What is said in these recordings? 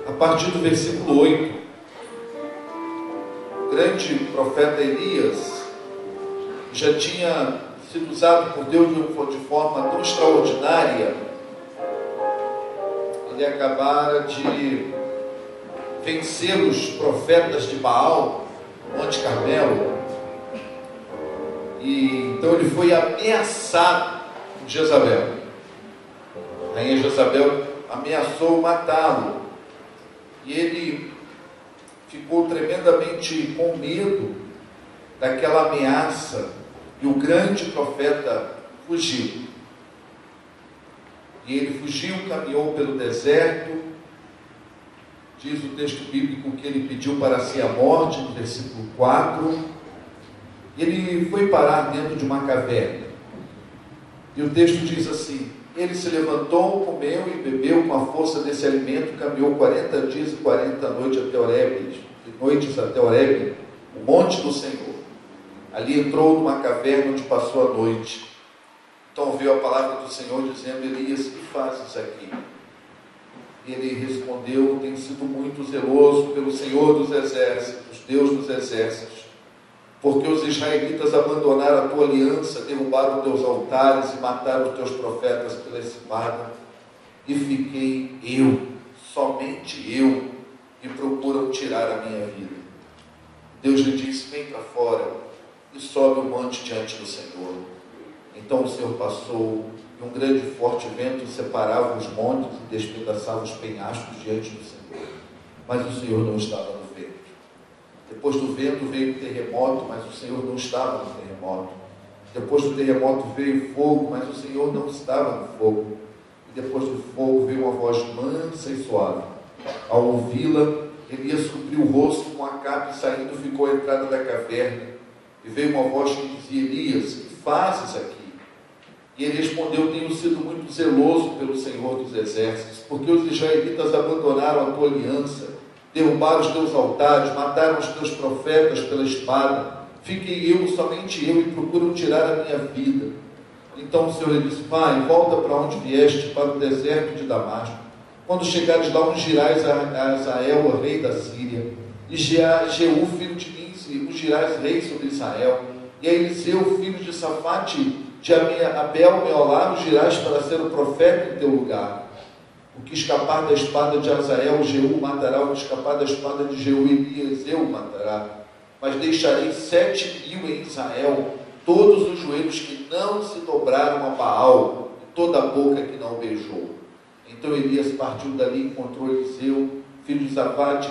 A partir do versículo 8, o grande profeta Elias já tinha sido usado por Deus de forma tão extraordinária. Ele acabara de vencer os profetas de Baal, Monte Carmelo, e então ele foi ameaçado por Jezabel. A rainha Jezabel ameaçou matá-lo. E ele ficou tremendamente com medo daquela ameaça, e o grande profeta fugiu. E ele fugiu, caminhou pelo deserto. Diz o texto bíblico que ele pediu para si a morte, no versículo 4. Ele foi parar dentro de uma caverna. E o texto diz assim: ele se levantou, comeu e bebeu com a força desse alimento, caminhou 40 dias e 40 noites até Horebe, o monte do Senhor. Ali entrou numa caverna onde passou a noite. Então ouviu a palavra do Senhor dizendo: Elias, que fazes aqui? Ele respondeu: tenho sido muito zeloso pelo Senhor dos exércitos, Deus dos exércitos, porque os israelitas abandonaram a tua aliança, derrubaram os teus altares e mataram os teus profetas pela espada, e fiquei eu, somente eu, e procuram tirar a minha vida. Deus lhe disse: vem para fora e sobe o monte diante do Senhor. Então o Senhor passou, e um grande e forte vento separava os montes e despedaçava os penhascos diante do Senhor, mas o Senhor não estava no vento. Depois do vento veio o terremoto, mas o Senhor não estava no terremoto. Depois do terremoto veio fogo, mas o Senhor não estava no fogo. E depois do fogo veio uma voz mansa e suave. Ao ouvi-la, Elias cobriu o rosto com a capa e, saindo, ficou à entrada da caverna. E veio uma voz que dizia: Elias, que fazes aqui? E ele respondeu: tenho sido muito zeloso pelo Senhor dos exércitos, porque os israelitas abandonaram a tua aliança, derrubaram os teus altares, mataram os teus profetas pela espada. Fiquei eu, somente eu, e procuram tirar a minha vida. Então o Senhor lhe disse: vai, volta para onde vieste, para o deserto de Damasco. Quando chegares lá, ungirás a Azael, rei da Síria, e Jeú, filho de Ninsi, ungirás rei sobre Israel. E a Eliseu, filho de Safate, de Abel, Meolá, ungirás para ser o profeta em teu lugar. O que escapar da espada de Azael, Jeú matará; o que escapar da espada de Jeú, Eliseu matará. Mas deixarei 7.000 em Israel, todos os joelhos que não se dobraram a Baal, e toda a boca que não beijou. Então Elias partiu dali e encontrou Eliseu, filho de Safate,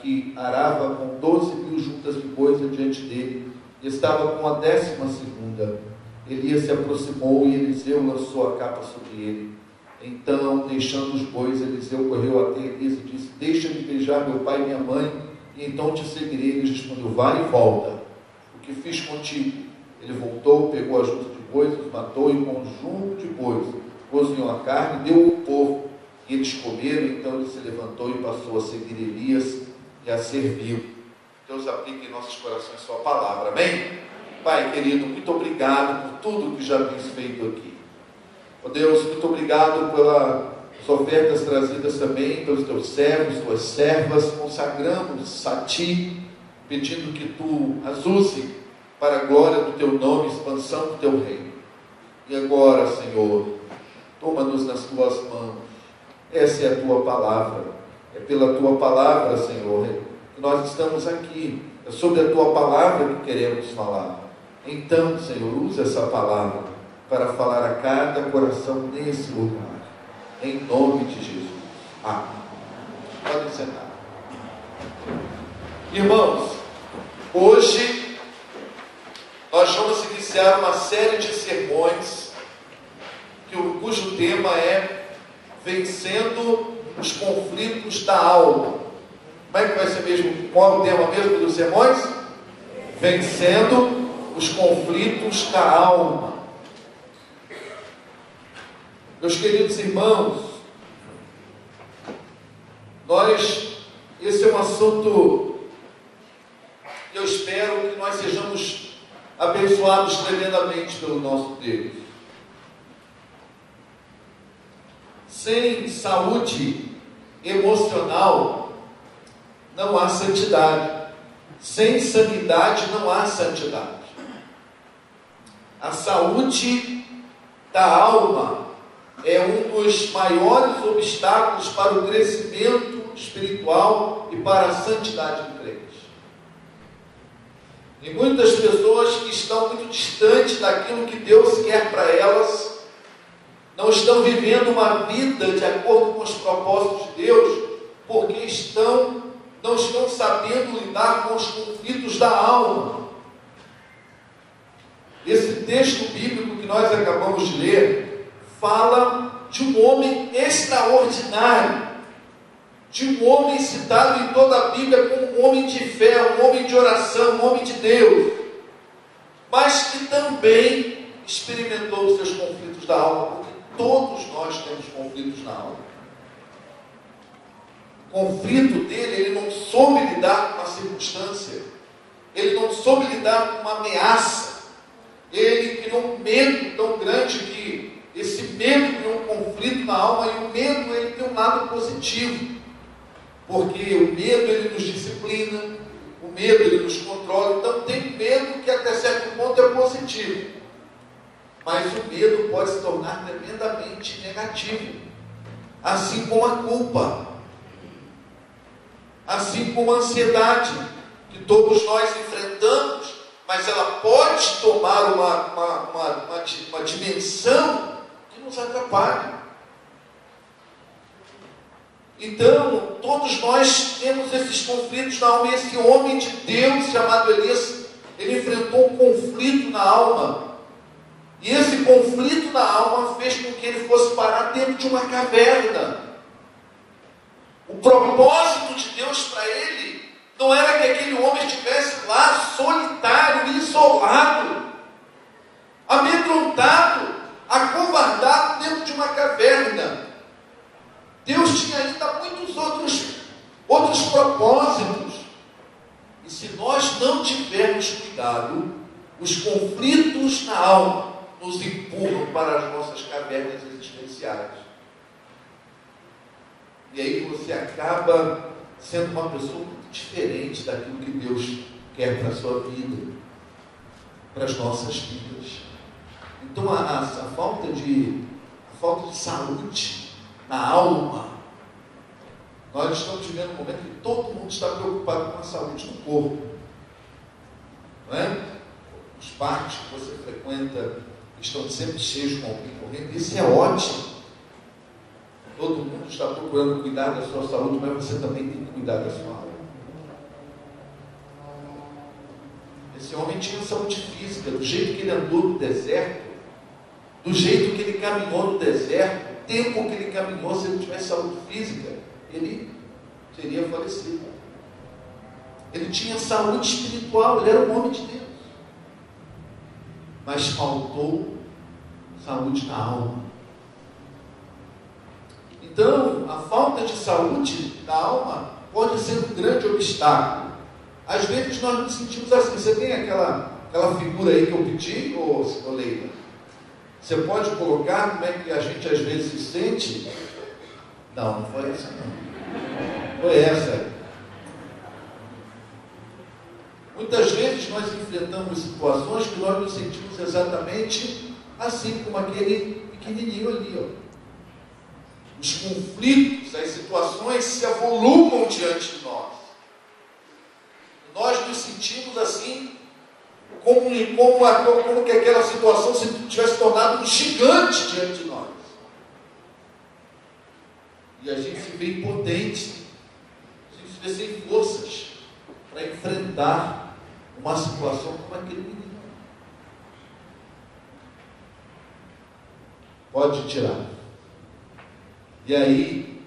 que arava com 12.000 juntas de bois adiante dele, e estava com a 12ª. Elias se aproximou e Eliseu lançou a capa sobre ele. Então, deixando os bois, Eliseu correu até Elias e disse: deixa-me beijar meu pai e minha mãe, e então te seguirei. Ele respondeu: vai e volta. O que fiz contigo? Ele voltou, pegou a junta de bois, os matou, e com um junto de bois cozinhou a carne, deu ao povo, e eles comeram. Então ele se levantou e passou a seguir Elias e a serviu. Deus aplique em nossos corações sua palavra, amém? Pai querido, muito obrigado por tudo que já tens feito aqui. Ó Deus, muito obrigado pelas ofertas trazidas também pelos teus servos, tuas servas. Consagramos a Ti, pedindo que Tu as use para a glória do Teu nome, expansão do Teu reino. E agora, Senhor, toma-nos nas Tuas mãos. Essa é a Tua palavra. É pela Tua palavra, Senhor, que nós estamos aqui. É sobre a Tua palavra que queremos falar. Então, Senhor, usa essa palavra para falar a cada coração nesse lugar. Em nome de Jesus. Amém. Podem sentar. Irmãos, hoje nós vamos iniciar uma série de sermões cujo tema é Vencendo os Conflitos da Alma. Como é que vai ser mesmo? Qual é o tema mesmo dos sermões? Vencendo os conflitos da alma. Meus queridos irmãos, esse é um assunto que eu espero que nós sejamos abençoados tremendamente pelo nosso Deus. Sem saúde emocional não há santidade. Sem sanidade não há santidade. A saúde da alma é um dos maiores obstáculos para o crescimento espiritual e para a santidade do crente. E muitas pessoas que estão muito distantes daquilo que Deus quer para elas, não estão vivendo uma vida de acordo com os propósitos de Deus, porque não estão sabendo lidar com os conflitos da alma. Esse texto bíblico que nós acabamos de ler fala de um homem extraordinário, de um homem citado em toda a Bíblia como um homem de fé, um homem de oração, um homem de Deus, mas que também experimentou os seus conflitos da alma, porque todos nós temos conflitos na alma. O conflito dele, ele não soube lidar com uma circunstância, ele não soube lidar com uma ameaça, ele criou um medo tão grande que esse medo criou um conflito na alma, e o medo ele tem um lado positivo, porque o medo ele nos disciplina, o medo ele nos controla. Então tem medo que até certo ponto é positivo, mas o medo pode se tornar tremendamente negativo, assim como a culpa, assim como a ansiedade, que todos nós enfrentamos, mas ela pode tomar uma dimensão que nos atrapalha. Então, todos nós temos esses conflitos na alma, e esse homem de Deus chamado Elias, ele enfrentou um conflito na alma, e esse conflito na alma fez com que ele fosse parar dentro de uma caverna. O propósito de Deus para ele não era que aquele homem estivesse lá solitário, isolado, amedrontado, acovardado dentro de uma caverna. Deus tinha ainda muitos outros outros propósitos. E se nós não tivermos cuidado, os conflitos na alma nos empurram para as nossas cavernas existenciais. E aí você acaba sendo uma pessoa muito diferente daquilo que Deus quer para a sua vida, para as nossas vidas. Então a falta de saúde na alma, nós estamos vivendo um momento que todo mundo está preocupado com a saúde do corpo, não é? Os parques que você frequenta estão sempre cheios com alguém correndo, isso é ótimo. Todo mundo está procurando cuidar da sua saúde, mas você também tem que cuidar da sua alma. Esse homem tinha saúde física, do jeito que ele andou no deserto, do jeito que ele caminhou no deserto, o tempo que ele caminhou, se ele tivesse saúde física, ele teria falecido. Ele tinha saúde espiritual, ele era um homem de Deus. Mas faltou saúde na alma. Então, a falta de saúde da alma pode ser um grande obstáculo. Às vezes nós nos sentimos assim. Você tem aquela figura aí que eu pedi, ô Leila? Você pode colocar como é que a gente às vezes se sente? Não, não foi essa não. Foi essa. Muitas vezes nós enfrentamos situações que nós nos sentimos exatamente assim como aquele pequenininho ali, ó. Os conflitos, as situações se avolumam diante de nós. Nós nos sentimos assim, como que aquela situação se tivesse tornado um gigante diante de nós. E a gente se vê impotente, a gente se vê sem forças para enfrentar uma situação como aquele menino. Pode tirar. E aí,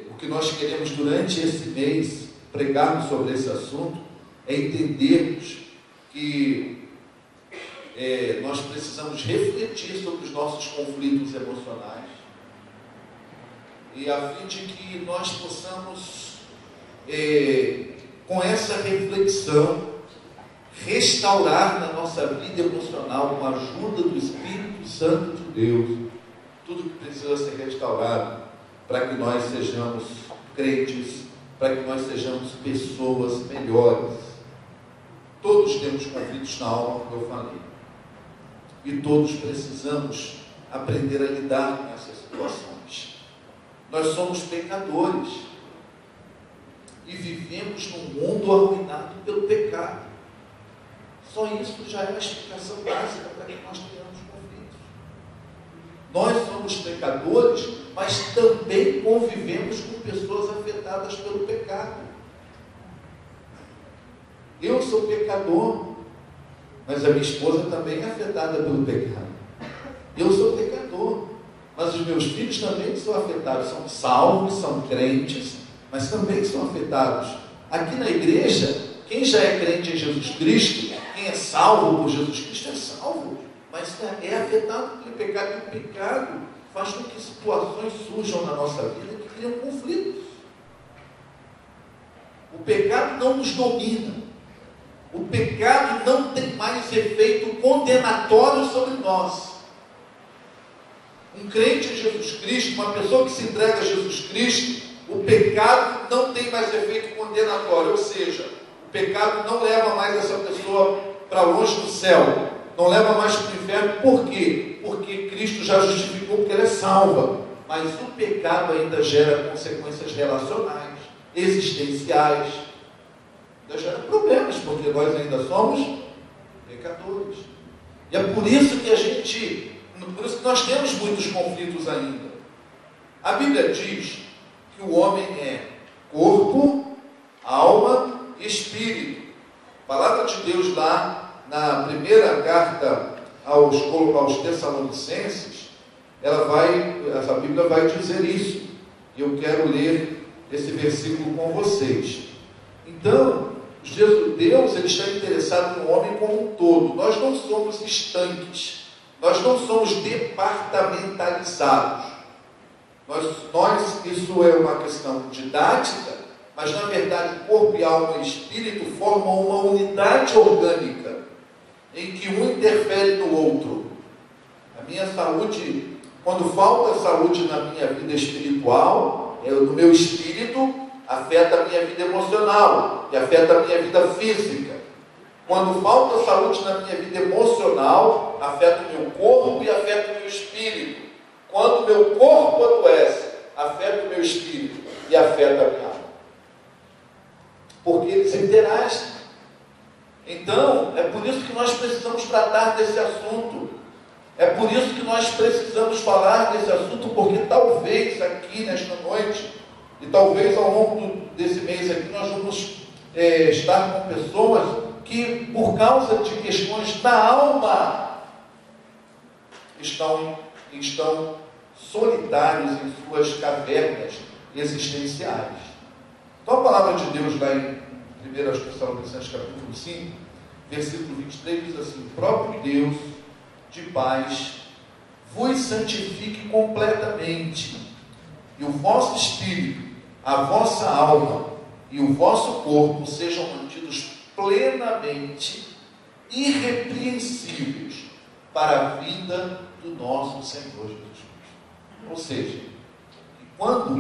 o que nós queremos durante esse mês pregarmos sobre esse assunto é entendermos que nós precisamos refletir sobre os nossos conflitos emocionais e a fim de que nós possamos, com essa reflexão, restaurar na nossa vida emocional, com a ajuda do Espírito Santo de Deus, tudo que precisa ser restaurado para que nós sejamos crentes, para que nós sejamos pessoas melhores. Todos temos conflitos na alma, como eu falei, e todos precisamos aprender a lidar com essas situações. Nós somos pecadores e vivemos num mundo arruinado pelo pecado. Só isso já é uma explicação básica para que nós tenhamos conflitos. Nós somos pecadores, mas também convivemos com pessoas afetadas pelo pecado. Eu sou pecador, mas a minha esposa também é afetada pelo pecado. Eu sou pecador, mas os meus filhos também são afetados, são salvos, são crentes, mas também são afetados. Aqui na igreja, quem já é crente em Jesus Cristo, quem é salvo por Jesus Cristo é salvo, mas é afetado pelo pecado, e o pecado faz com que situações surjam na nossa vida que criam conflitos. O pecado não nos domina. O pecado não tem mais efeito condenatório sobre nós. Um crente em Jesus Cristo, uma pessoa que se entrega a Jesus Cristo, o pecado não tem mais efeito condenatório, ou seja, o pecado não leva mais essa pessoa para longe do céu, não leva mais para o inferno. Por quê? Porque Cristo já justificou, porque ela é salva. Mas o pecado ainda gera consequências relacionais, existenciais, ainda gera problemas, porque nós ainda somos pecadores. E é por isso que por isso que nós temos muitos conflitos ainda. A Bíblia diz que o homem é corpo, alma e espírito. A palavra de Deus lá na primeira carta aos Tessalonicenses, essa Bíblia vai dizer isso. E eu quero ler esse versículo com vocês. Então, Deus ele está interessado no homem como um todo. Nós não somos estanques. Nós não somos departamentalizados. Isso é uma questão didática, mas na verdade corpo e alma e espírito formam uma unidade orgânica, em que um interfere no outro. A minha saúde, quando falta saúde na minha vida espiritual, no meu espírito, afeta a minha vida emocional, e afeta a minha vida física. Quando falta saúde na minha vida emocional, afeta o meu corpo e afeta o meu espírito. Quando o meu corpo adoece, afeta o meu espírito e afeta a minha alma. Porque eles interagem. Então, é por isso que nós precisamos tratar desse assunto. É por isso que nós precisamos falar desse assunto, porque talvez aqui nesta noite, e talvez ao longo desse mês aqui, nós vamos estar com pessoas que, por causa de questões da alma, estão solitários em suas cavernas existenciais. Então a palavra de Deus lá em 1 Tessalonicenses capítulo 5, versículo 23, diz assim: o próprio Deus de paz vos santifique completamente, e o vosso espírito, a vossa alma e o vosso corpo sejam mantidos plenamente irrepreensíveis para a vida do nosso Senhor Jesus Cristo. Ou seja, que quando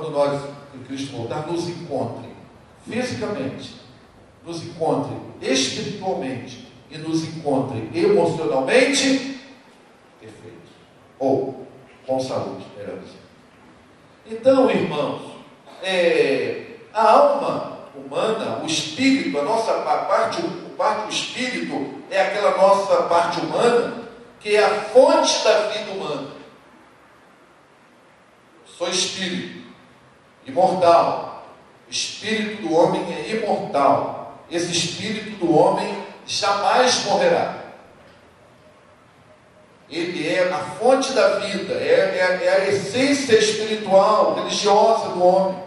nós, em Cristo voltar, nos encontre fisicamente, nos encontre espiritualmente e nos encontre emocionalmente perfeitos, ou com saúde, melhor dizendo. Então, irmãos, a alma humana, o espírito, a nossa parte do espírito é aquela nossa parte humana que é a fonte da vida humana. Sou espírito, imortal. O espírito do homem é imortal. Esse espírito do homem jamais morrerá. Ele é a fonte da vida, é a essência espiritual, religiosa do homem.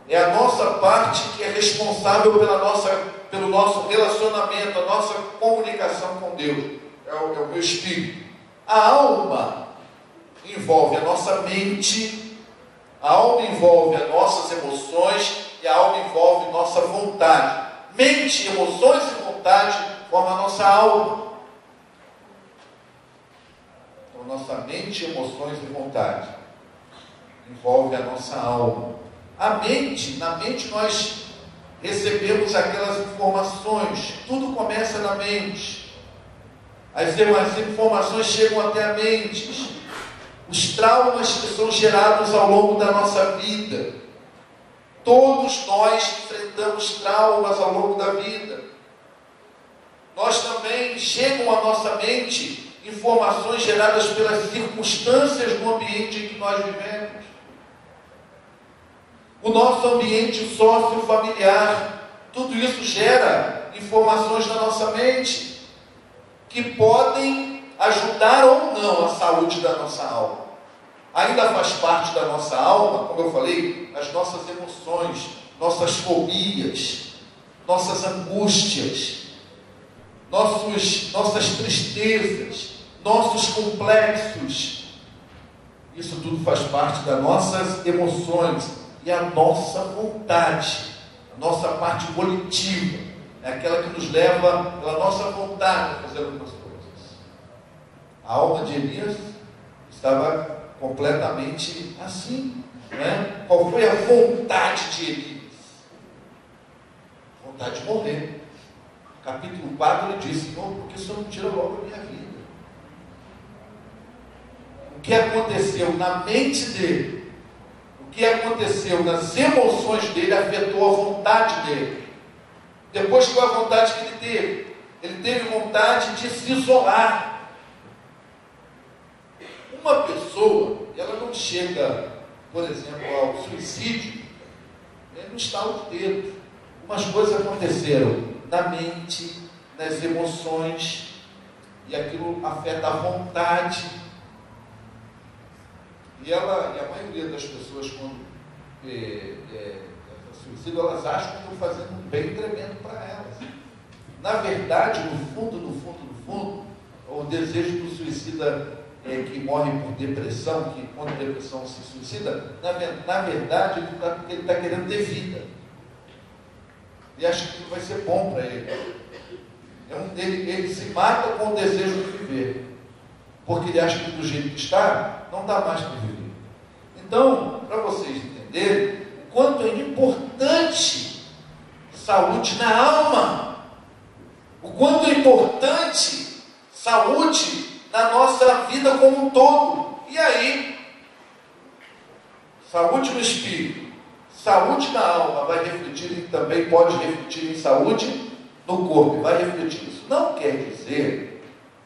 É a nossa parte que é responsável pelo nosso relacionamento, a nossa comunicação com Deus. É o meu espírito. A alma envolve a nossa mente, a alma envolve as nossas emoções e a alma envolve nossa vontade. Mente, emoções e vontade formam a nossa alma. Então, nossa mente, emoções e vontade envolve a nossa alma. Na mente nós recebemos aquelas informações, tudo começa na mente. As informações chegam até a mente. Os traumas que são gerados ao longo da nossa vida. Todos nós enfrentamos traumas ao longo da vida. Nós também chegam à nossa mente informações geradas pelas circunstâncias do ambiente em que nós vivemos. O nosso ambiente sócio-familiar, tudo isso gera informações na nossa mente que podem ajudar ou não a saúde da nossa alma. Ainda faz parte da nossa alma, como eu falei, as nossas emoções, nossas fobias, nossas angústias, nossas tristezas, nossos complexos. Isso tudo faz parte das nossas emoções. E a nossa vontade, a nossa parte volitiva, é aquela que nos leva pela nossa vontade a fazer algumas coisas. A alma de Elias estava completamente assim, né? Qual foi a vontade de Elias? Vontade de morrer. Capítulo 4 ele diz: Senhor, por que o Senhor não tira logo a minha vida? O que aconteceu na mente dele, o que aconteceu nas emoções dele afetou a vontade dele. Depois, qual a vontade que ele teve? Ele teve vontade de se isolar. Uma pessoa, ela não chega, por exemplo, ao suicídio, no estalo de dedo. Umas coisas aconteceram na mente, nas emoções, e aquilo afeta a vontade. E a maioria das pessoas, quando suicídio, elas acham que estão fazendo um bem tremendo para elas. Na verdade, no fundo, o desejo do suicida que morrem por depressão, que quando a depressão se suicida, na verdade ele está querendo ter vida. E acha que aquilo vai ser bom para ele. Ele se mata com o desejo de viver, porque ele acha que do jeito que está, não dá mais para viver. Então, para vocês entenderem o quanto é importante saúde na alma, o quanto é importante saúde na nossa vida como um todo. E aí, saúde no espírito, saúde na alma vai refletir e também pode refletir em saúde no corpo, vai refletir. Isso não quer dizer,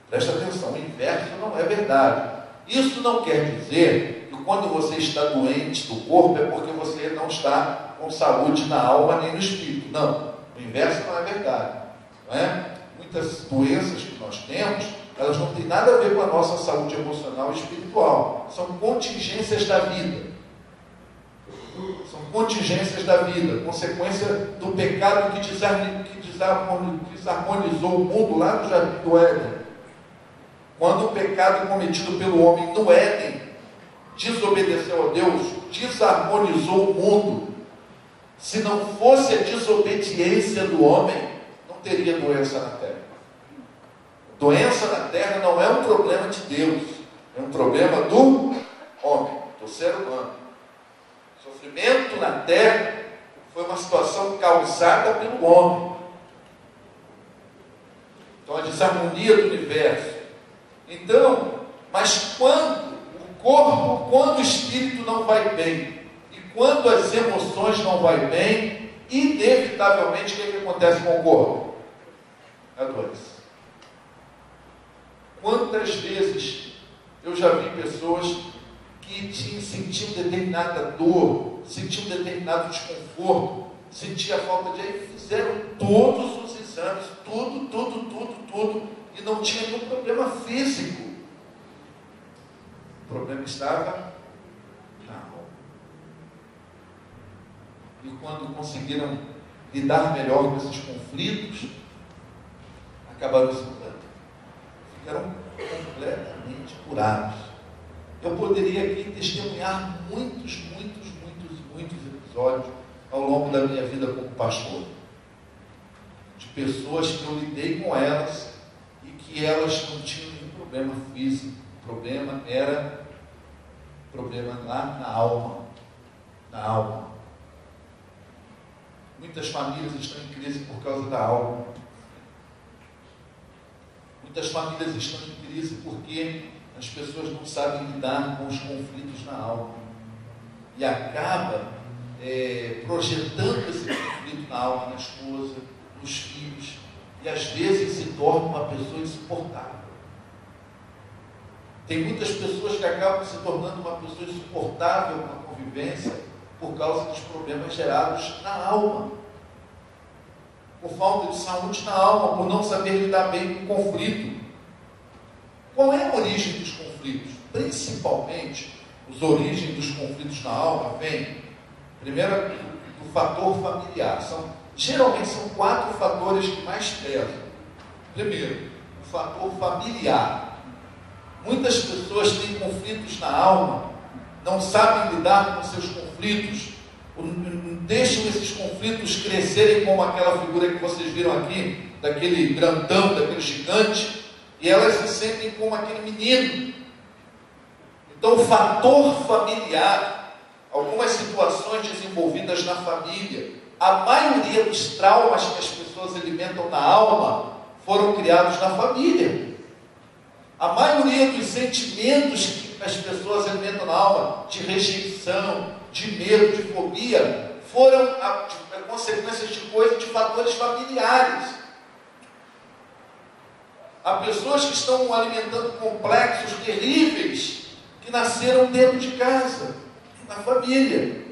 presta atenção, o inverso não é verdade. Isso não quer dizer que quando você está doente do corpo é porque você não está com saúde na alma nem no espírito. Não, o inverso não é verdade. Não é? Muitas doenças que nós temos, elas não têm nada a ver com a nossa saúde emocional e espiritual. São contingências da vida. São contingências da vida, consequência do pecado que desarmonizou o mundo lá no Jardim do Éden. Quando o pecado cometido pelo homem no Éden desobedeceu a Deus, desarmonizou o mundo. Se não fosse a desobediência do homem, não teria doença na terra. Doença na terra não é um problema de Deus, é um problema do homem, do ser humano. Sofrimento na terra foi uma situação causada pelo homem. Então, a desarmonia do universo. Então, mas quando o corpo, quando o espírito não vai bem, e quando as emoções não vai bem, inevitavelmente, o que acontece com o corpo? A doença. Quantas vezes eu já vi pessoas que sentiam determinada dor, sentiam determinado desconforto, sentiam a falta de ar, fizeram todos os exames, tudo, e não tinha nenhum problema físico. O problema estava na alma. E quando conseguiram lidar melhor com esses conflitos, acabaram se curando. Ficaram completamente curados. Eu poderia aqui testemunhar muitos episódios ao longo da minha vida como pastor, de pessoas que eu lidei com elas e que elas não tinham nenhum problema físico. O problema era lá na alma. Na alma. Muitas famílias estão em crise por causa da alma. Muitas famílias estão em crise porque as pessoas não sabem lidar com os conflitos na alma. E acaba projetando esse conflito na alma, na esposa, nos filhos. E às vezes se torna uma pessoa insuportável. Tem muitas pessoas que acabam se tornando uma pessoa insuportável na convivência por causa dos problemas gerados na alma. Por falta de saúde na alma, por não saber lidar bem com o conflito. Qual é a origem dos conflitos? Principalmente, as origens dos conflitos na alma vêm, primeiro, do fator familiar. Geralmente são 4 fatores que mais pesam. Primeiro, o fator familiar. Muitas pessoas têm conflitos na alma, não sabem lidar com seus conflitos, deixam esses conflitos crescerem como aquela figura que vocês viram aqui, daquele grandão, daquele gigante, e elas se sentem como aquele menino. Então, o fator familiar, algumas situações desenvolvidas na família, a maioria dos traumas que as pessoas alimentam na alma foram criados na família. A maioria dos sentimentos que as pessoas alimentam na alma, de rejeição, de medo, de fobia, foram consequências de coisas, de fatores familiares. Há pessoas que estão alimentando complexos terríveis que nasceram dentro de casa, na família.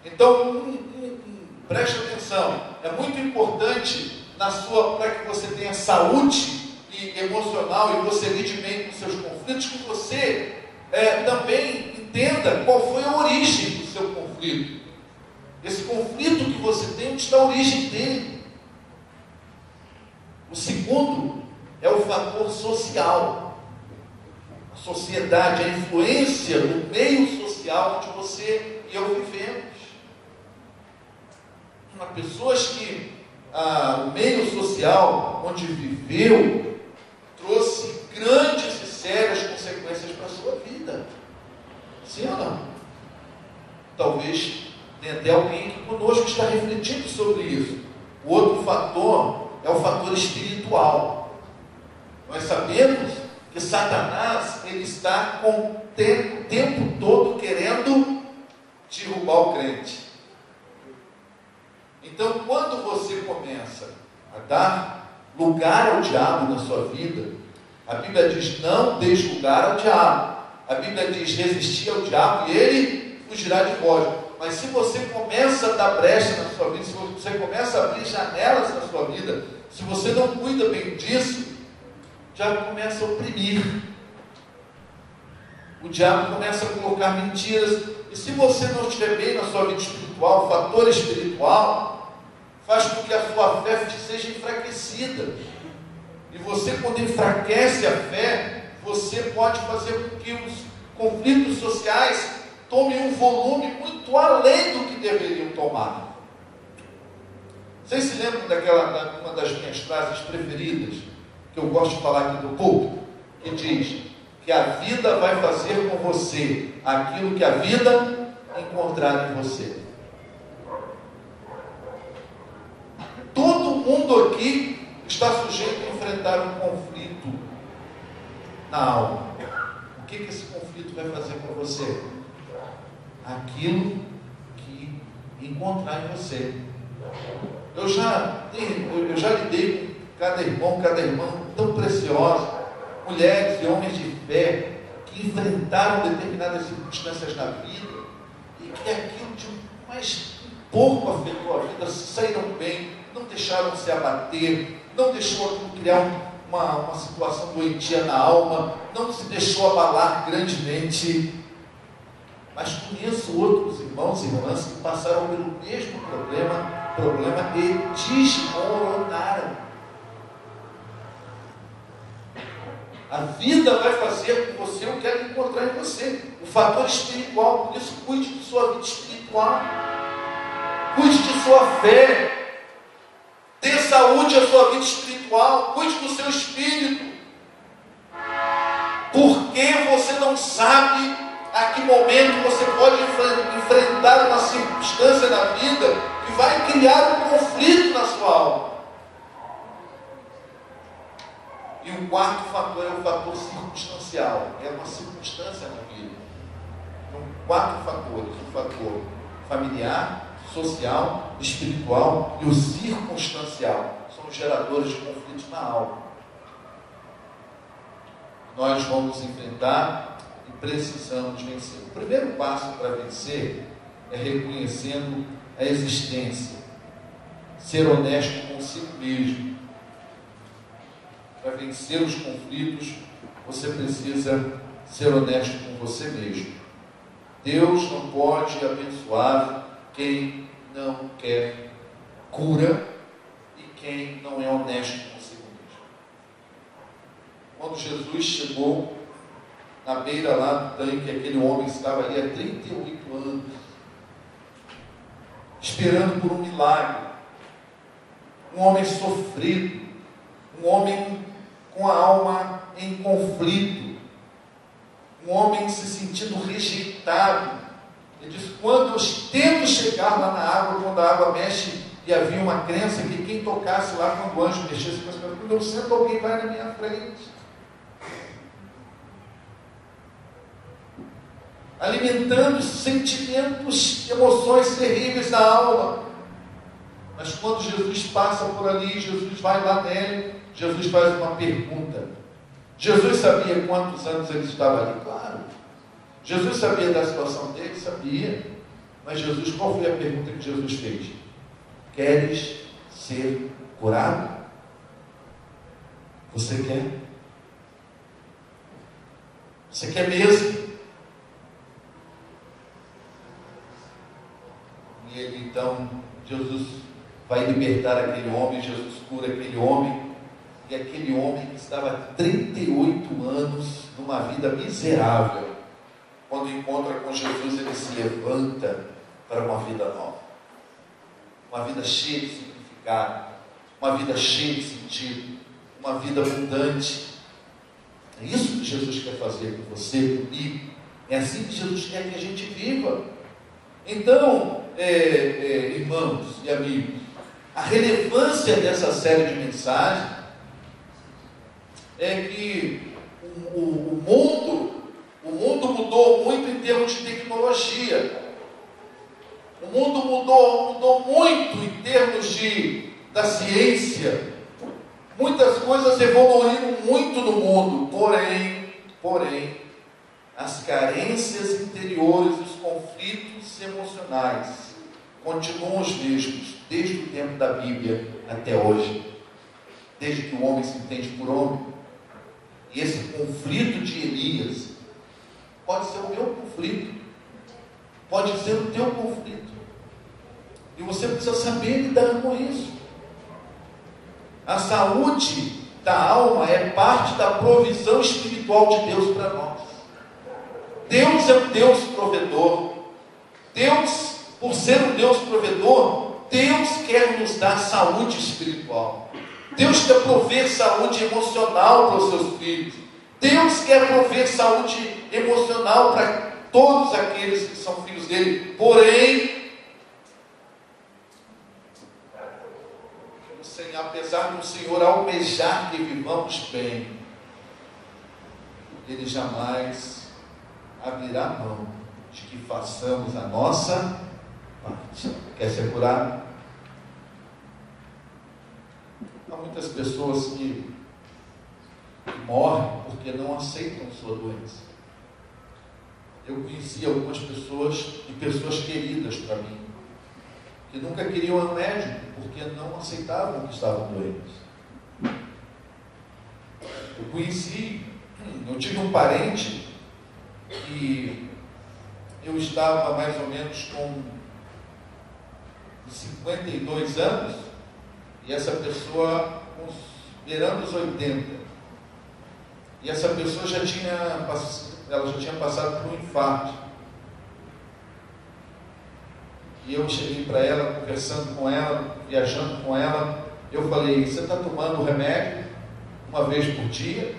Então, preste atenção, é muito importante para que você tenha saúde emocional e você lide bem com seus conflitos, que você também entenda qual foi a origem do seu conflito. Esse conflito que você tem, onde está a origem dele. O segundo é o fator social. sociedade, a influência do meio social onde você e eu vivemos. Pessoas que o meio social onde viveu trouxe grandes e sérias consequências para a sua vida. Sim ou não? Talvez tenha até alguém que conosco está refletindo sobre isso. O outro fator é o fator espiritual. Nós sabemos que Satanás ele está o tempo todo querendo derrubar o crente. Então, quando você começa a dar lugar ao diabo na sua vida, a Bíblia diz: não deixe lugar ao diabo. A Bíblia diz: resistir ao diabo e ele fugirá de vós. Mas se você começa a dar brecha na sua vida, se você começa a abrir janelas na sua vida, se você não cuida bem disso, o diabo começa a oprimir. O diabo começa a colocar mentiras. E se você não estiver bem na sua vida espiritual, o fator espiritual faz com que a sua fé seja enfraquecida. E você, quando enfraquece a fé, você pode fazer com que os conflitos sociais tomem um volume muito além do que deveriam tomar. Vocês se lembram uma das minhas frases preferidas, que eu gosto de falar aqui do púlpito, que diz que a vida vai fazer com você aquilo que a vida encontrar em você. Todo mundo aqui está sujeito a enfrentar um conflito na alma. O que esse conflito vai fazer com você? Aquilo que encontrar em você. Eu já lidei com cada irmã tão preciosa, mulheres e homens de fé, que enfrentaram determinadas circunstâncias na vida, e que aquilo de mais pouco afetou a vida, saíram bem, não deixaram se abater, não deixou aquilo criar uma situação doentia na alma, não se deixou abalar grandemente. Mas conheço outros irmãos e irmãs que passaram pelo mesmo problema e desmoronaram. A vida vai fazer com você o que ela encontrar em você. O fator espiritual, por isso cuide de sua vida espiritual. Cuide de sua fé. Dê saúde à sua vida espiritual. Cuide do seu espírito. Porque você não sabe a que momento você pode enfrentar uma circunstância na vida que vai criar um conflito na sua alma. E o quarto fator é o fator circunstancial. É uma circunstância na vida. Então, quatro fatores: o fator familiar, social, espiritual e o circunstancial. São os geradores de conflitos na alma. Nós vamos enfrentar e precisamos vencer. O primeiro passo para vencer é reconhecendo a existência. Ser honesto consigo mesmo. Para vencer os conflitos, você precisa ser honesto com você mesmo. Deus não pode abençoar quem não quer cura e quem não é honesto consigo mesmo. Quando Jesus chegou na beira lá do tanque, aquele homem estava ali há 38 anos, esperando por um milagre. Um homem sofrido, um homem com a alma em conflito, um homem se sentindo rejeitado. Ele diz: quando eu tento chegar lá na água, quando a água mexe, e havia uma crença que quem tocasse lá, quando o anjo mexesse, quando eu sento, alguém vai na minha frente. Alimentando sentimentos, emoções terríveis na alma. Mas quando Jesus passa por ali, Jesus vai lá nele, Jesus faz uma pergunta. Jesus sabia quantos anos ele estava ali? Claro. Jesus sabia da situação dele? Sabia. Mas Jesus, qual foi a pergunta que Jesus fez? Queres ser curado? Você quer? Você quer mesmo? E ele então, Jesus vai libertar aquele homem, Jesus cura aquele homem. E aquele homem que estava há 38 anos numa vida miserável, quando encontra com Jesus, ele se levanta para uma vida nova, uma vida cheia de significado, uma vida cheia de sentido, uma vida abundante. É isso que Jesus quer fazer com você, comigo. É assim que Jesus quer que a gente viva. Então, irmãos e amigos, a relevância dessa série de mensagens é que o mundo mudou muito em termos de tecnologia. O mundo mudou muito em termos da ciência. Muitas coisas evoluíram muito no mundo, porém, as carências interiores, os conflitos emocionais continuam os mesmos, desde o tempo da Bíblia até hoje, desde que o homem se entende por homem. E esse conflito de Elias pode ser o meu conflito, pode ser o teu conflito, e você precisa saber lidar com isso. A saúde da alma é parte da provisão espiritual de Deus para nós. Deus é um Deus provedor. Deus, por ser um Deus provedor, Deus quer nos dar saúde espiritual. Deus quer prover saúde emocional para os seus filhos. Deus quer prover saúde emocional para todos aqueles que são filhos dele. Porém, apesar do Senhor almejar que vivamos bem, Ele jamais abrirá mão de que façamos a nossa parte. Quer ser curado? Há muitas pessoas que morrem porque não aceitam sua doença. Eu conheci algumas pessoas, e pessoas queridas para mim, que nunca queriam ir ao médico porque não aceitavam que estavam doentes. Eu tive um parente que eu estava mais ou menos com 52 anos, e essa pessoa beirando os 80, e essa pessoa já tinha passado por um infarto. E eu cheguei para ela, conversando com ela, viajando com ela, eu falei: você está tomando remédio uma vez por dia?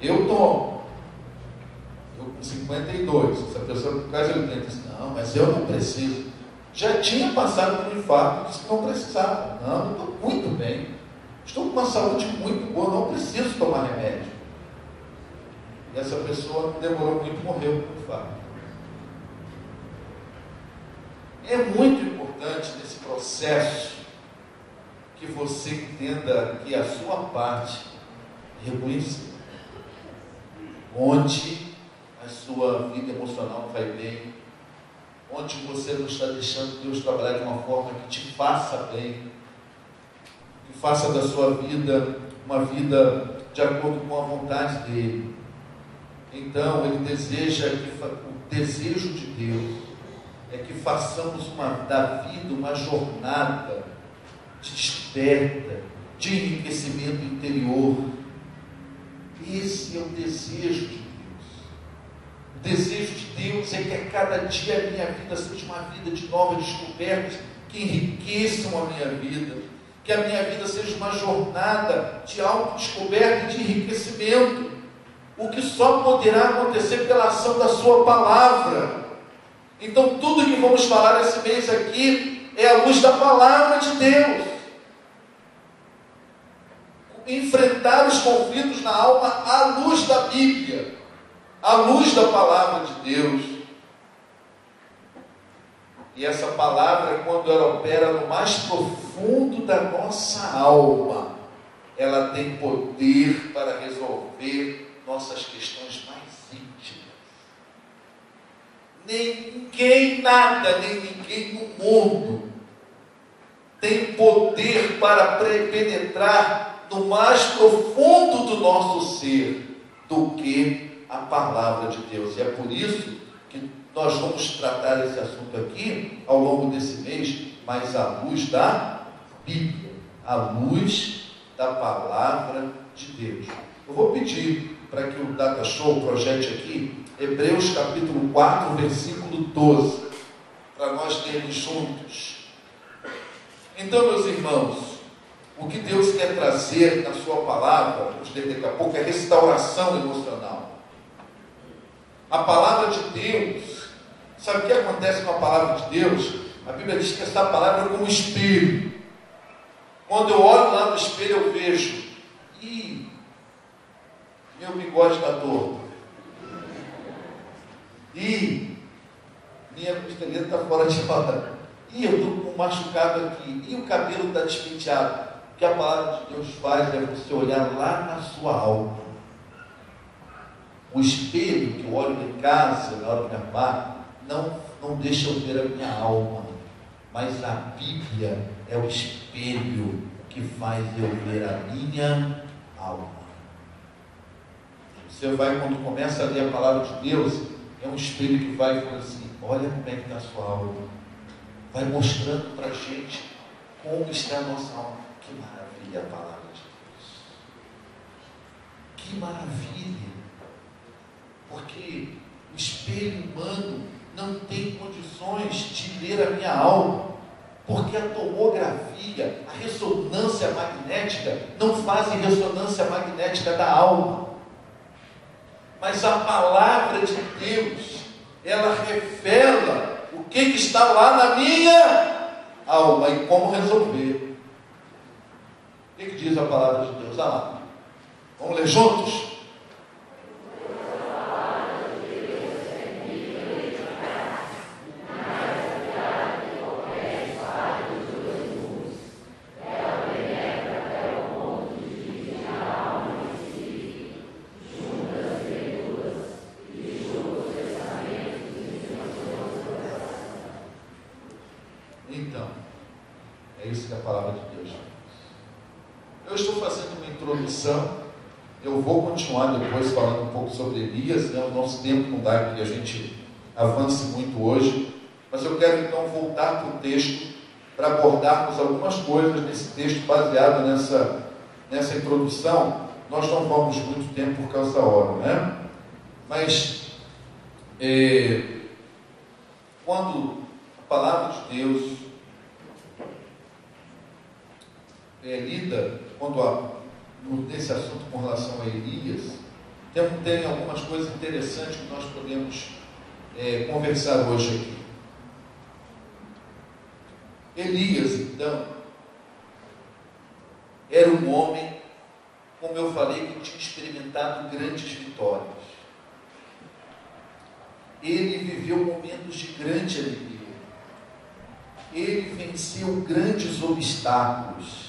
Eu tomo. Eu com 52, essa pessoa com quase 80, disse: não, mas eu não preciso. Já tinha passado por um infarto, disse que não precisava. Não, eu estou muito bem, estou com uma saúde muito boa, não preciso tomar remédio. E essa pessoa não demorou muito, morreu por infarto. É muito importante nesse processo que você entenda que a sua parte é reconhecer onde a sua vida emocional não vai bem, onde você não está deixando Deus trabalhar de uma forma que te faça bem, que faça da sua vida uma vida de acordo com a vontade dele. Então, ele deseja o desejo de Deus é que façamos da vida uma jornada de desperta, de enriquecimento interior. Esse é o desejo de Deus. O desejo de Deus é que a cada dia a minha vida seja uma vida de novas descobertas, que enriqueçam a minha vida, que a minha vida seja uma jornada de autodescoberta e de enriquecimento, o que só poderá acontecer pela ação da sua palavra. Então, tudo que vamos falar esse mês aqui é à luz da palavra de Deus. Enfrentar os conflitos na alma à luz da Bíblia, à luz da palavra de Deus. E essa palavra, quando ela opera no mais profundo da nossa alma, ela tem poder para resolver nossas questões mais íntimas. Ninguém, nada, nem ninguém no mundo tem poder para penetrar no mais profundo do nosso ser do que a palavra de Deus. E é por isso que nós vamos tratar esse assunto aqui ao longo desse mês, mas à luz da Bíblia, à luz da palavra de Deus. Eu vou pedir para que o Data Show projete aqui Hebreus capítulo 4, versículo 12, para nós lermos juntos. Então, meus irmãos, o que Deus quer trazer na sua palavra, vamos ler daqui a pouco, é restauração emocional. A palavra de Deus, sabe o que acontece com a palavra de Deus? A Bíblia diz que essa palavra é como um espelho. Quando eu olho lá no espelho, eu vejo, meu bigode está torto, minha costeleta está fora de hora, eu estou com um machucado aqui, o cabelo está despenteado. O que a palavra de Deus faz é você olhar lá na sua alma. O espelho que eu olho em casa, na hora de armar, não deixa eu ver a minha alma, mas a Bíblia é o espelho que faz eu ver a minha alma. Você vai, quando começa a ler a palavra de Deus, é um espelho que vai falando assim, olha como é que está a sua alma, vai mostrando para a gente como está a nossa alma. Que maravilha a palavra de Deus, que maravilha, porque o espelho humano não tem condições de ler a minha alma, porque a tomografia, a ressonância magnética, não fazem ressonância magnética da alma. Mas a palavra de Deus, ela revela o que está lá na minha alma e como resolver. O que diz a palavra de Deus? Olha lá. Vamos ler juntos? Então, é isso que a palavra de Deus diz. Eu estou fazendo uma introdução, eu vou continuar depois falando um pouco sobre Elias, né? O nosso tempo não dá que a gente avance muito hoje, mas eu quero então voltar para o texto, para abordarmos algumas coisas nesse texto baseado nessa introdução. Nós não vamos muito tempo por causa da hora, né? Mas, quando a palavra de Deus é lida, nesse assunto com relação a Elias, tem algumas coisas interessantes que nós podemos conversar hoje aqui. Elias, então, era um homem, como eu falei, que tinha experimentado grandes vitórias. Ele viveu momentos de grande alegria. Ele venceu grandes obstáculos.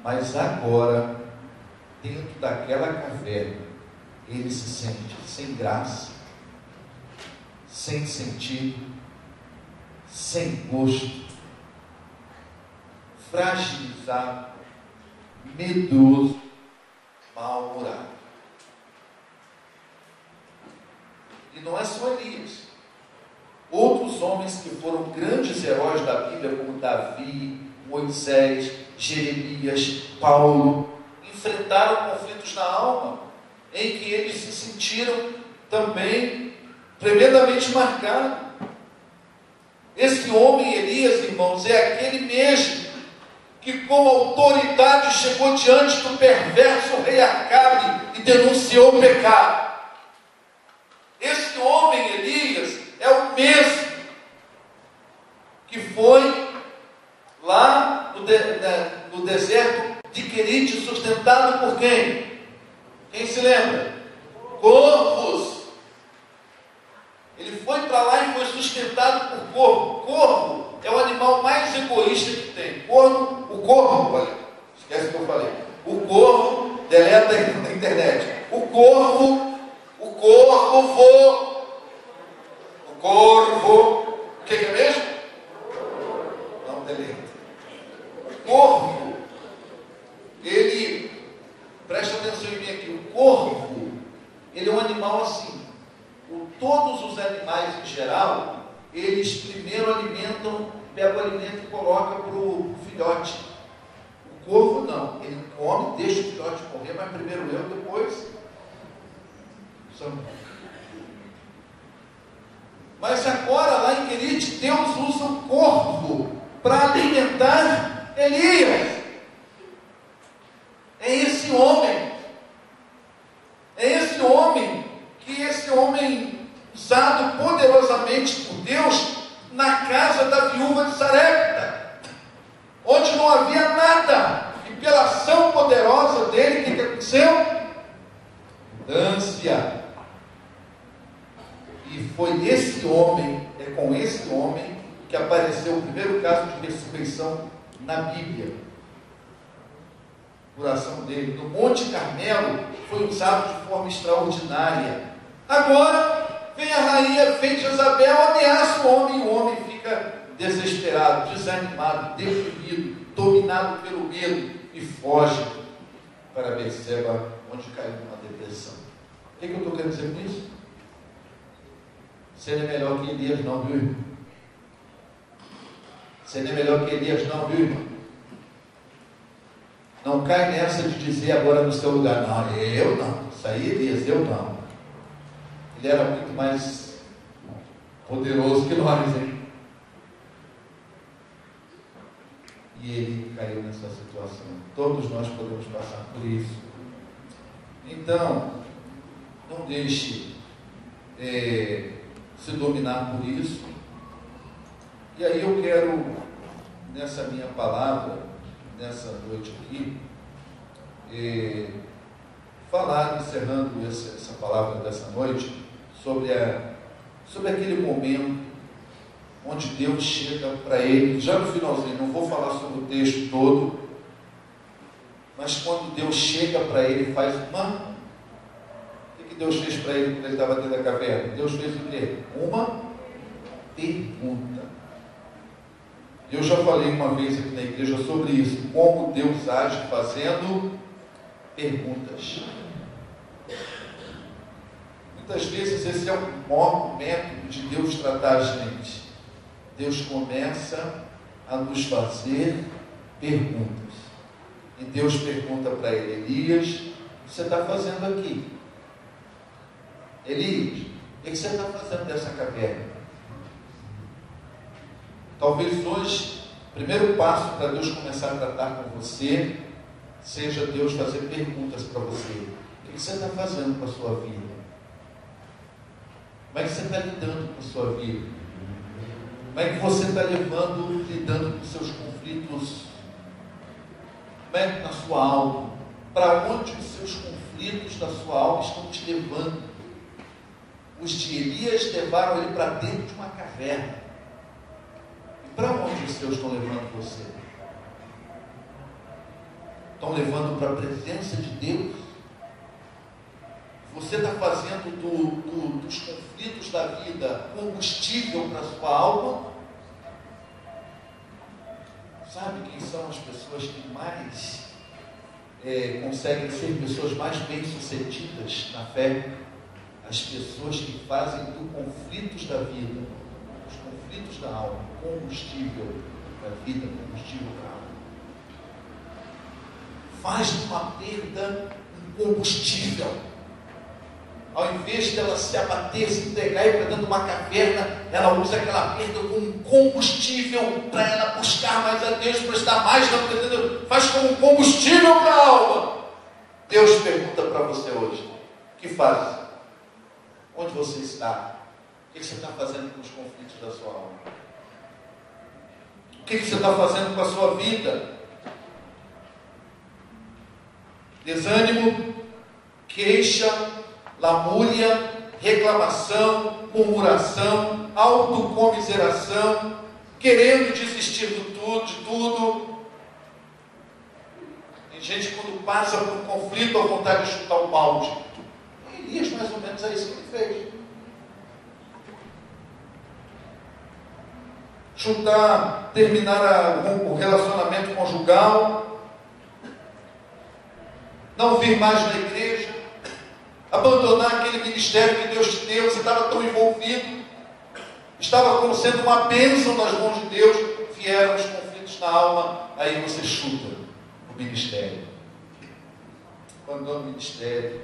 Mas agora, dentro daquela caverna, ele se sente sem graça, sem sentido, sem gosto, fragilizado, medroso, mal-humorado. E não é só Elias. Outros homens que foram grandes heróis da Bíblia, como Davi, Moisés, Jeremias, Paulo, enfrentaram conflitos na alma, em que eles se sentiram também tremendamente marcados. Esse homem, Elias, irmãos, é aquele mesmo que com autoridade chegou diante do perverso rei Acabe e denunciou o pecado. Esse homem, Elias, é o mesmo que foi lá no deserto de Querite, sustentado por quem? Quem se lembra? Corvos. Ele foi para lá e foi sustentado por corvo. Corvo é o animal mais egoísta que tem. O corvo, olha, esquece o que eu falei. O corvo, deleta na internet. O corvo, o que é mesmo? Não, deleta. O corvo, ele, presta atenção em mim aqui, o corvo, ele é um animal assim. Todos os animais em geral, eles primeiro alimentam, pegam o alimento e colocam para o filhote. O corvo não, ele come, deixa o filhote morrer, mas primeiro eu, depois Samuel. Mas agora lá em Querite, Deus usa o corvo para alimentar Elias. É esse homem que esse homem usado poderosamente por Deus na casa da viúva de Sarepta, onde não havia nada, e pela ação poderosa dele, o que aconteceu? Abundância. E foi esse homem, é com esse homem que apareceu o primeiro caso de ressurreição na Bíblia. A curação dele no Monte Carmelo foi usado de forma extraordinária. Agora vem a rainha, vem Jezabel, ameaça o homem fica desesperado, desanimado, deprimido, dominado pelo medo e foge para Betseba, onde caiu numa depressão. O que eu estou querendo dizer com isso? Você não é melhor que Elias não, viu, irmão? Você não é melhor que Elias não, viu, irmão? Não cai nessa de dizer agora no seu lugar, não, eu não, isso aí Elias, eu não. Ele era muito mais poderoso que nós, hein? E ele caiu nessa situação. Todos nós podemos passar por isso. Então, não deixe se dominar por isso. E aí eu quero, nessa minha palavra, nessa noite aqui, falar, encerrando essa palavra dessa noite, sobre aquele momento onde Deus chega para ele, já no finalzinho, não vou falar sobre o texto todo, mas quando Deus chega para ele, faz uma... O que Deus fez para ele quando ele estava dentro da caverna? Deus fez o quê? Uma pergunta. Eu já falei uma vez aqui na igreja sobre isso, como Deus age fazendo perguntas. Muitas vezes esse é o maior método de Deus tratar a gente. Deus começa a nos fazer perguntas. E Deus pergunta para ele: Elias, o que você está fazendo aqui? Elias, o que você está fazendo nessa caverna? Talvez hoje, o primeiro passo para Deus começar a tratar com você, seja Deus fazer perguntas para você. O que você está fazendo com a sua vida? Como é que você está lidando com a sua vida? Como é que você está lidando com seus conflitos? Como é que na sua alma? Para onde os seus conflitos da sua alma estão te levando? Os de Elias levaram ele para dentro de uma caverna. E para onde os seus estão levando você? Estão levando para a presença de Deus? Você está fazendo dos conflitos da vida combustível para a sua alma? Sabe quem são as pessoas que mais conseguem ser pessoas mais bem-sucedidas na fé? As pessoas que fazem dos conflitos da vida, os conflitos da alma, combustível da vida, combustível da alma. Faz de uma perda um combustível. Ao invés dela se abater, se entregar e ir para dentro de uma caverna, ela usa aquela perda como um combustível para ela buscar mais a Deus, para estar mais na presença de Deus. Faz como um combustível para a alma. Deus pergunta para você hoje: o que faz? Onde você está? O que você está fazendo com os conflitos da sua alma? O que você está fazendo com a sua vida? Desânimo, queixa, lamúria, reclamação, murmuração, autocomiseração, querendo desistir de tudo. Tem gente que quando passa por um conflito, a vontade de chutar o balde. Elias, mais ou menos, é isso que ele fez. Chutar, terminar o relacionamento conjugal, não vir mais na igreja, abandonar aquele ministério que Deus te deu. Você estava tão envolvido, estava como sendo uma bênção nas mãos de Deus. Vieram os conflitos na alma, aí você chuta. o ministério. Abandona o ministério.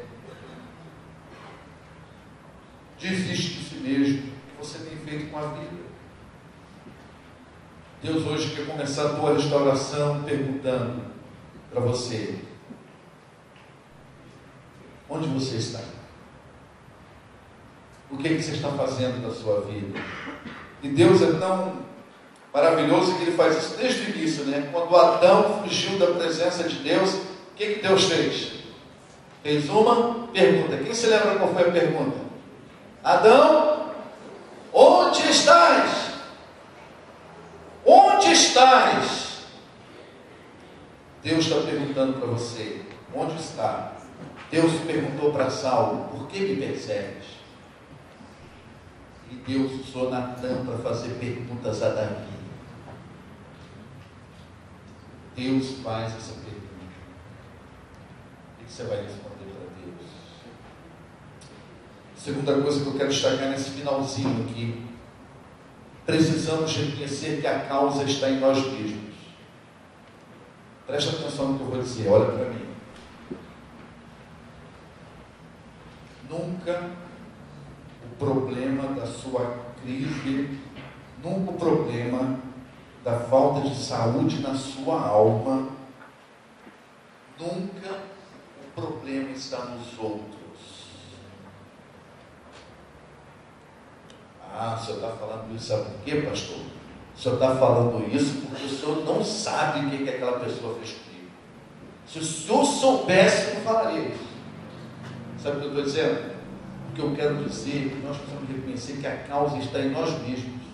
Desiste de si mesmo. O que você tem feito com a vida? Deus hoje quer começar a tua restauração perguntando para você: onde você está? O que você está fazendo da sua vida? E Deus é tão maravilhoso que Ele faz isso desde o início, né? Quando Adão fugiu da presença de Deus, o que Deus fez? Fez uma pergunta. Quem se lembra qual foi a pergunta? Adão, onde estás? Onde estás? Deus está perguntando para você: onde está? Deus perguntou para Saulo: por que me persegues? E Deus usou Natã para fazer perguntas a Davi. Deus faz essa pergunta. O que você vai responder para Deus? Segunda coisa que eu quero destacar nesse finalzinho aqui: precisamos reconhecer que a causa está em nós mesmos. Preste atenção no que eu vou dizer, olha para mim. Nunca o problema da sua crise, nunca o problema da falta de saúde na sua alma, nunca o problema está nos outros. Ah, o senhor está falando isso, sabe por quê, pastor? O senhor está falando isso porque o senhor não sabe o que aquela pessoa fez comigo. Se o senhor soubesse, não falaria isso. Sabe o que eu estou dizendo? O que eu quero dizer é que nós precisamos reconhecer que a causa está em nós mesmos.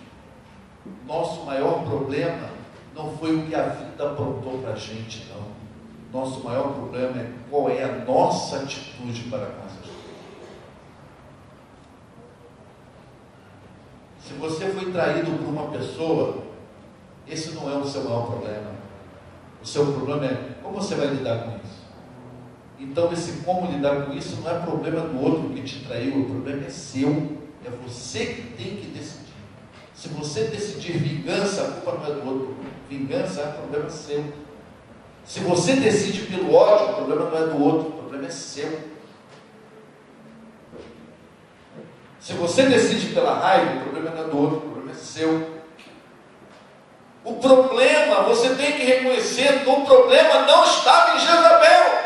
Nosso maior problema não foi o que a vida aprontou para a gente, não. Nosso maior problema é qual é a nossa atitude para com essas coisas. Se você foi traído por uma pessoa, esse não é o seu maior problema. O seu problema é como você vai lidar com isso. Então, esse como lidar com isso não é problema do outro que te traiu, o problema é seu. É você que tem que decidir. Se você decidir vingança, a culpa não é do outro. Vingança é problema seu. Se você decide pelo ódio, o problema não é do outro, o problema é seu. Se você decide pela raiva, o problema não é do outro, o problema é seu. O problema, você tem que reconhecer que o problema não estava em Jezabel.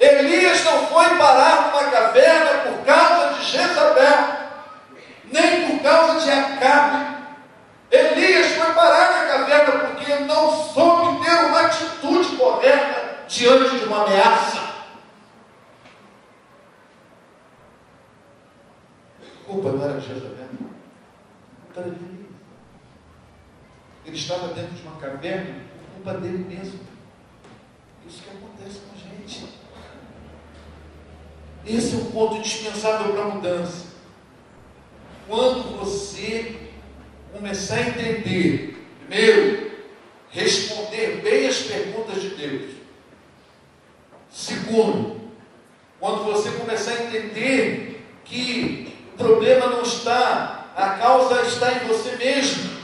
Elias não foi parar numa caverna por causa de Jezabel, nem por causa de Acabe. Elias foi parar na caverna porque ele não soube ter uma atitude correta diante de uma ameaça. A culpa não era de Jezabel, era de Elias. Ele estava dentro de uma caverna por culpa dele mesmo. Isso que acontece com a gente. Esse é um ponto indispensável para a mudança. Quando você começar a entender, primeiro, responder bem as perguntas de Deus. Segundo, quando você começar a entender que o problema não está, a causa está em você mesmo,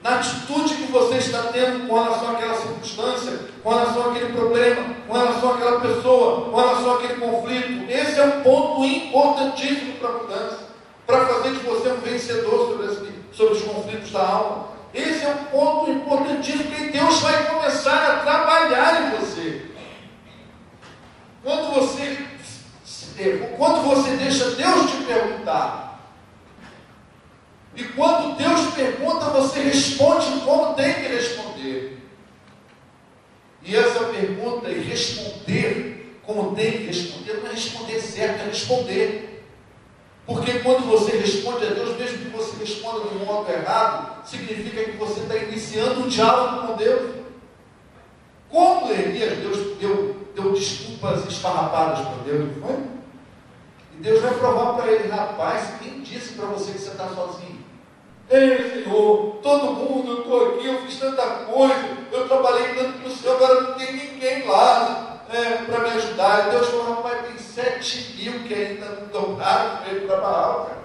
na atitude que você está tendo com relação àquela circunstância, com relação àquele problema, com relação àquela pessoa, com relação àquele conflito. Esse é um ponto importantíssimo para a mudança, para fazer de você um vencedor sobre os conflitos da alma. Esse é um ponto importantíssimo, porque Deus vai começar a trabalhar em você. Quando você deixa Deus te perguntar, e quando Deus pergunta, você responde como tem que responder. E essa pergunta e responder como tem que responder, não é responder certo, é responder. Porque quando você responde a Deus, mesmo que você responda do modo errado, significa que você está iniciando um diálogo com Deus. Como Elias, Deus deu desculpas esfarrapadas para Deus, não foi? E Deus vai provar para ele: rapaz, quem disse para você que você está sozinho? Ei, Senhor, todo mundo, eu estou aqui, eu fiz tanta coisa, eu trabalhei tanto para o Senhor, agora não tem ninguém lá para me ajudar. E Deus falou: rapaz, tem 7.000 que ainda não dobraram para ele para Baal, cara.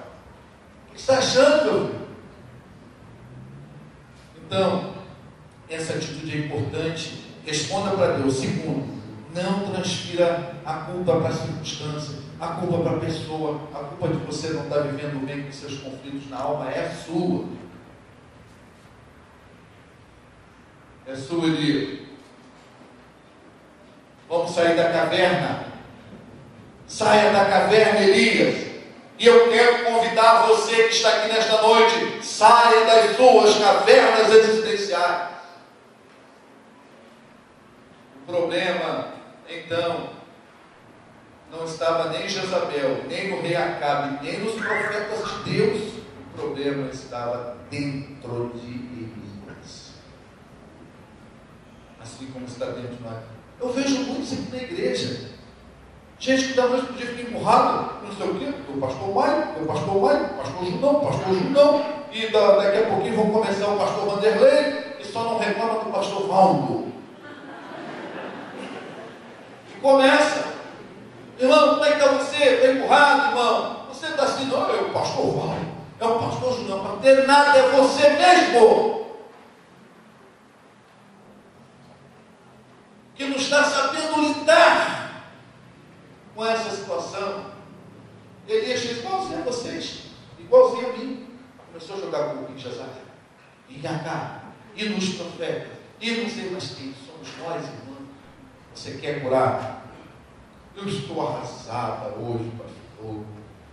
O que você está achando, meu filho? Então, Essa atitude é importante. Responda para Deus. Segundo, não transfira a culpa para a circunstância, a culpa para a pessoa, a culpa de você não estar vivendo bem com seus conflitos na alma é sua. É sua, Elias. Vamos sair da caverna. Saia da caverna, Elias. E eu quero convidar você que está aqui nesta noite, saia das suas cavernas existenciais. O problema, então, não estava nem em Jezabel, nem no rei Acabe, nem nos profetas de Deus. O problema estava dentro de Elias. Assim como está dentro de nós. Eu vejo muitos aqui na igreja. Gente que da noite podia ficar empurrado, não sei o quê, o pastor Maio, o pastor Junão, e daqui a pouquinho vão começar o pastor Vanderlei, e só não reclama do pastor Valdo. E começa, irmão, como é que está você? Está empurrado, irmão? Você está assim, não, é o pastor Valdo, é o pastor Junão, para ter nada é você mesmo. Que não está sabendo lidar com essa situação. Elias fez igualzinho a vocês, igualzinho a mim. Começou a jogar com o Jezabel, e Acá, e nos profetas, e não sei mais quem. Somos nós, irmão. Você quer curar? Eu estou arrasada hoje, pastor.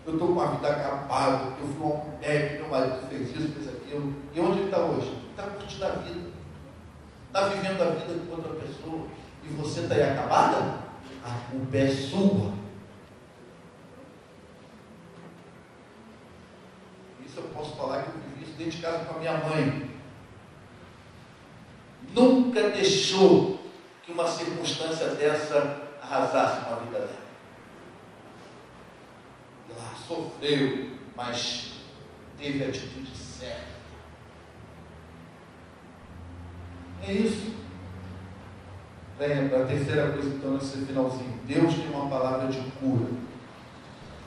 Eu estou com a vida acabada. Eu fui a um médico, meu marido fez isso, fez aquilo. E onde ele está hoje? Está curtindo a vida. Está vivendo a vida com outra pessoa. E você está aí acabada? A culpa é sua. Isso eu posso falar que eu vivi isso dentro de casa com a minha mãe. Nunca deixou que uma circunstância dessa arrasasse com a vida dela. Ela sofreu, mas teve a atitude certa. É isso. Venha para a terceira coisa, então, nesse finalzinho. Deus tem uma palavra de cura.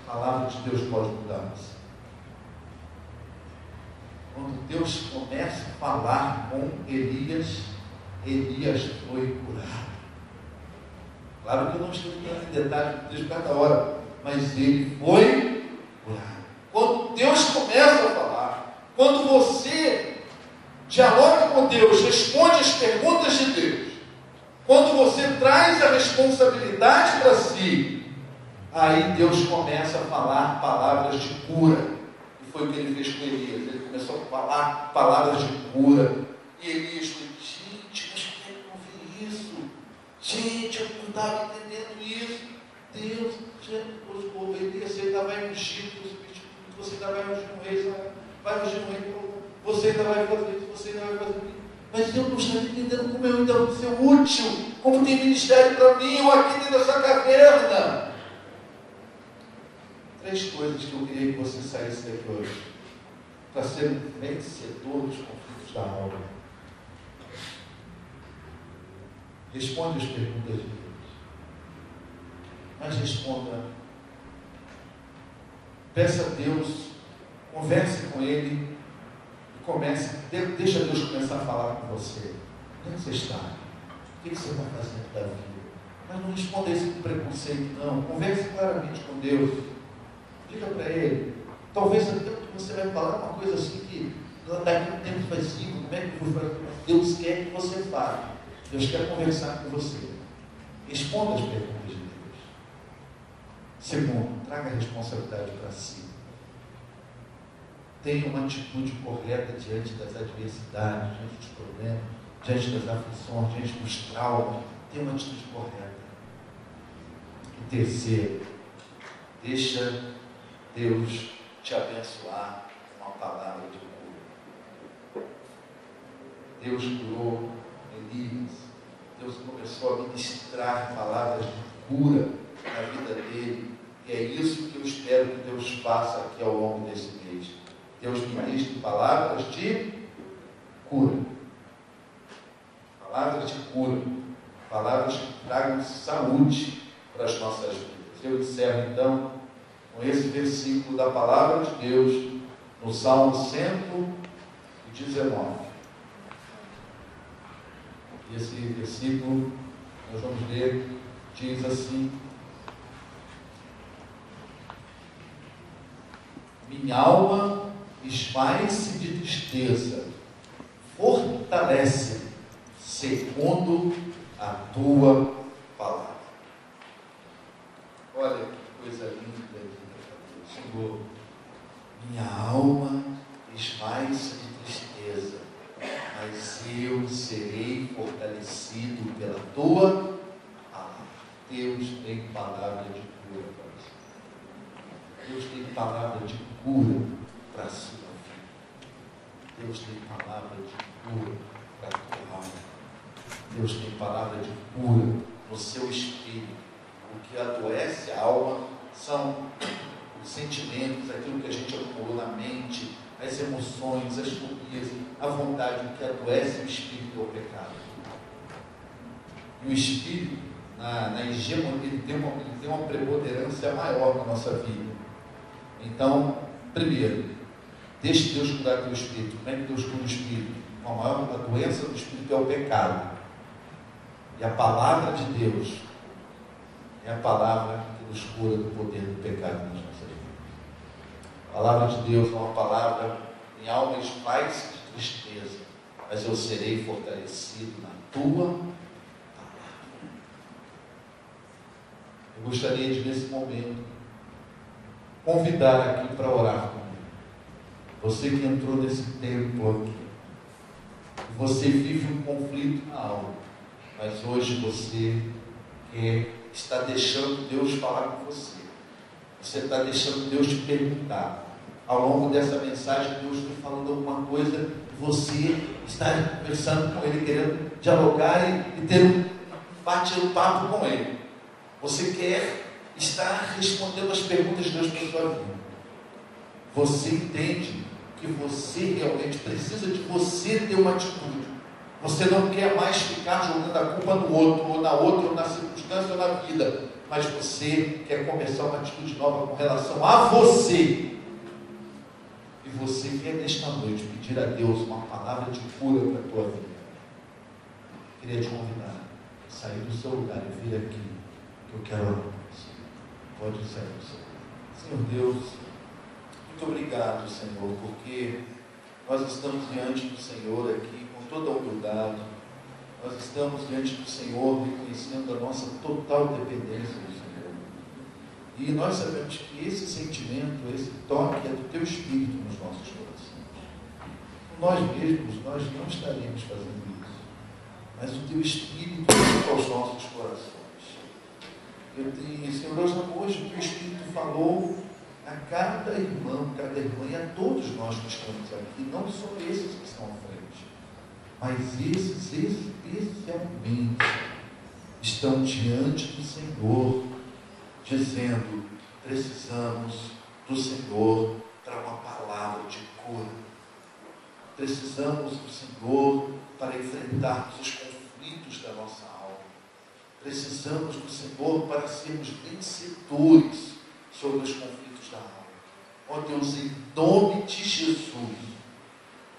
A palavra de Deus pode mudar você. Quando Deus começa a falar com Elias, Elias foi curado. Claro que eu não estou entrando em detalhes de cada hora, mas ele foi curado. Quando Deus começa a falar, quando você dialoga com Deus, responde as perguntas de Deus, quando você traz a responsabilidade para si, aí Deus começa a falar palavras de cura. E foi o que ele fez com Elias. Ele começou a falar palavras de cura. E Elias falou, gente, mas como é que eu não vi isso? Gente, eu não estava entendendo isso. Deus, Elias, você ainda vai ungir, você ainda vai ungir um rei, vai ungir um rei, você ainda vai fazer isso, você ainda vai fazer isso. Mas eu não estou entendendo como eu ainda vou ser útil, como tem ministério para mim, eu aqui dentro dessa caverna. 3 coisas que eu queria que você saísse daqui hoje, para ser um vencedor dos conflitos da alma. Responde as perguntas de Deus, mas responda. Peça a Deus, converse com Ele, deixa Deus começar a falar com você. Onde você está? O que você está fazendo da vida? Mas não responda isso com preconceito, não. Converse claramente com Deus. Diga para Ele. Talvez até que você vai falar uma coisa assim que daqui a um tempo vai ser, como é que eu vou fazer? Deus quer que você fale. Deus quer conversar com você. Responda as perguntas de Deus. Segundo, traga a responsabilidade para si. Tenha uma atitude correta diante das adversidades, diante dos problemas, diante das aflições, diante dos traumas. Tenha uma atitude correta. E terceiro, deixa Deus te abençoar com uma palavra de cura. Deus curou Elias. Deus começou a ministrar palavras de cura na vida dele. E é isso que eu espero que Deus faça aqui ao longo desse mês. Deus ministra palavras de cura. Palavras de cura. Palavras que tragam saúde para as nossas vidas. Eu encerro então com esse versículo da palavra de Deus no Salmo 119. E esse versículo, nós vamos ler, diz assim: minha alma esvai-se de tristeza, fortalece segundo a tua palavra. Olha que coisa linda, Senhor. Minha alma esvai-se de tristeza, mas eu serei fortalecido pela tua palavra. Deus tem palavra de cura para você. Deus tem palavra de cura para a sua vida. Deus tem palavra de cura para a tua alma. Deus tem palavra de cura no seu espírito. O que adoece a alma são os sentimentos, aquilo que a gente acumulou na mente, as emoções, as fobias, a vontade. O que adoece o espírito é o pecado. E o espírito, na hegemonia, ele tem uma preponderância maior na nossa vida. Então, primeiro, deixe Deus curar teu espírito. Como é que Deus cura o espírito? A maior doença do espírito é o pecado. E a palavra de Deus é a palavra que nos cura do poder do pecado nas nossas vidas. A palavra de Deus é uma palavra em alma esvai-se de tristeza, mas eu serei fortalecido na tua palavra. Eu gostaria de, nesse momento, convidar aqui para orar comigo. Você que entrou nesse templo aqui, você vive um conflito na alma, mas hoje você está deixando Deus falar com você. Você está deixando Deus te perguntar. Ao longo dessa mensagem, Deus está falando alguma coisa, você está conversando com Ele, querendo dialogar e ter um bate-papo com Ele. Você quer estar respondendo as perguntas de Deus para a sua vida. Você entende que você realmente precisa de você ter uma atitude. Você não quer mais ficar jogando a culpa no outro, ou na outra, ou na circunstância, ou na vida, mas você quer começar uma atitude nova com relação a você. E você quer nesta noite pedir a Deus uma palavra de cura para a tua vida. Queria te convidar a sair do seu lugar e vir aqui, que eu quero orar com você. Pode sair do seu lugar. Senhor Deus, muito obrigado, Senhor, porque nós estamos diante do Senhor aqui com toda a humildade. Nós estamos diante do Senhor reconhecendo a nossa total dependência do Senhor. E nós sabemos que esse sentimento, esse toque é do Teu Espírito nos nossos corações. Nós mesmos, nós não estaremos fazendo isso, mas o Teu Espírito toca aos nossos corações. Senhor, hoje o Teu Espírito falou a cada irmão, cada irmã, e a todos nós que estamos aqui, não só esses que estão à frente, mas esses especialmente estão diante do Senhor, dizendo: precisamos do Senhor para uma palavra de cura, precisamos do Senhor para enfrentarmos os conflitos da nossa alma, precisamos do Senhor para sermos vencedores sobre os conflitos da alma. Ó Deus, em nome de Jesus,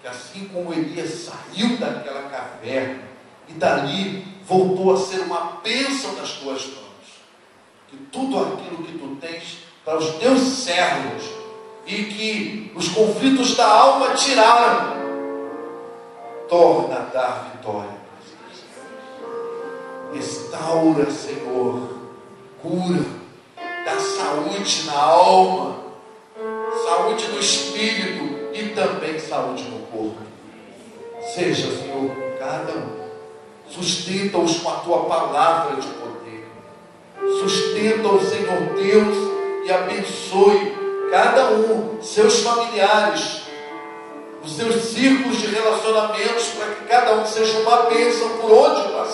que assim como Elias saiu daquela caverna e dali voltou a ser uma bênção nas tuas mãos, que tudo aquilo que tu tens para os teus servos e que os conflitos da alma tiraram, torna a dar vitória. Restaura, Senhor, cura, dá saúde na alma, saúde no espírito e também saúde no corpo. Seja, Senhor, com cada um, sustenta-os com a tua palavra de poder, sustenta-os, Senhor Deus, e abençoe cada um, seus familiares, os seus círculos de relacionamentos, para que cada um seja uma bênção por onde passar.